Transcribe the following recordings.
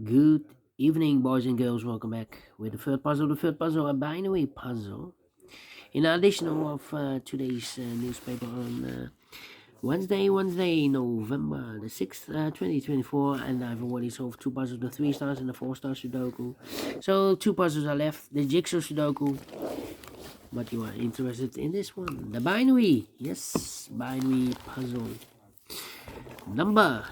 Good evening, boys and girls. Welcome back with the third puzzle. The third puzzle, a binary puzzle. In addition of today's newspaper on Wednesday, November the 6th, 2024, and I've already solved two puzzles, the 3 stars and the 4-star Sudoku. So, two puzzles are left, the Jigsaw Sudoku, but you are interested in this one, the binary. Yes, binary puzzle. Number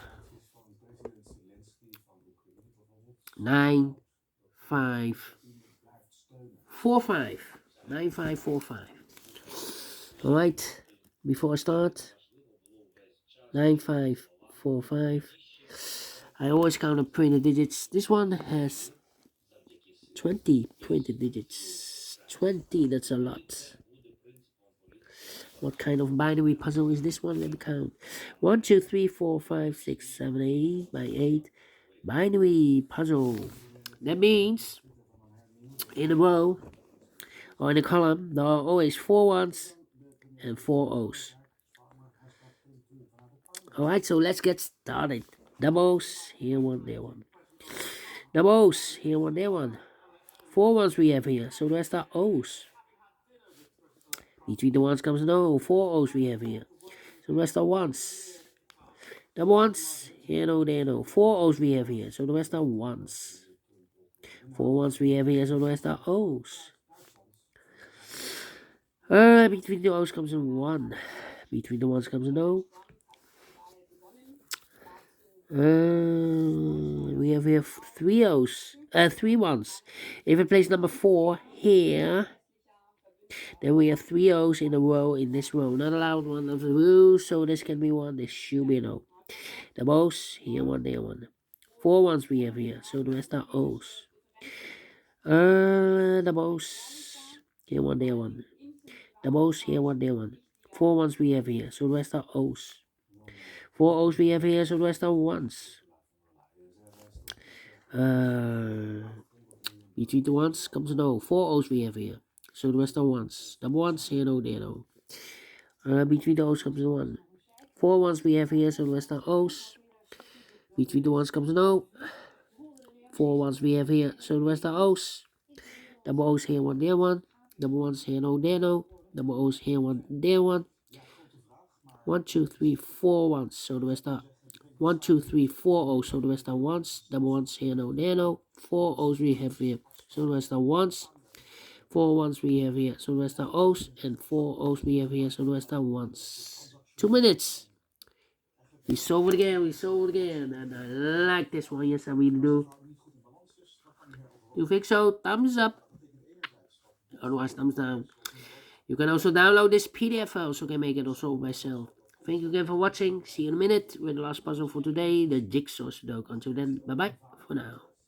9545. 9545. Alright, before I start, 9545. I always count up printed digits. This one has 20 printed digits. 20, that's a lot. What kind of binary puzzle is this one? Let me count. 1, 2, 3, 4, 5, 6, 7, 8 by 8. Binary puzzle. That means in a row or in a column, there are always 4 ones and 4 O's. Alright, so let's get started. Doubles, here one, there one. Doubles, here one, there one. 4 ones we have here, so the rest are O's. Between the ones comes an O. 4 O's we have here, so the rest are ones. Double ones, here no, there no. 4 O's we have here, so the rest are ones. 4 ones we have here, so the rest are O's. Between the O's comes a 1. Between the ones comes an O. We have here 3 O's, 3 ones. If I place number 4 here, then we have 3 O's in a row in this row. Not allowed one of the rules, so this can be 1, this should be an O. The O's, here 1, there 1. 4 ones we have here, so the rest are O's. The O's, here 1, there 1. The O's, here 1, there 1. 4 ones we have here, so the rest are O's. 4 O's we have here, so the rest are ones. Between the ones comes an O. 4 O's we have here, so the rest are ones. Double ones, here no, there no. Between the O's comes a 1. 4 ones we have here, so the rest are O's. Between the ones comes an O. 4 ones we have here, so the rest are O's. Double O's here, 1, there 1. Double ones here, no, there no. Double O's here, 1, there 1. 1, 2, 3, 4 ones, so the rest are 1, 2, 3, 4 O's, so the rest are ones. Double ones here, no, there no. 4 O's we have here, so the rest are ones. 4 ones we have here, so the rest are O's. And 4 O's we have here, so the rest are ones. 2 minutes. We solve it again, and I like this one, yes I really do. You think so? Thumbs up. Otherwise, thumbs down. You can also download this PDF file, so I can make it also myself. Thank you again for watching. See you in a minute with the last puzzle for today, the Jigsaw Sudoku. Until then, bye bye for now.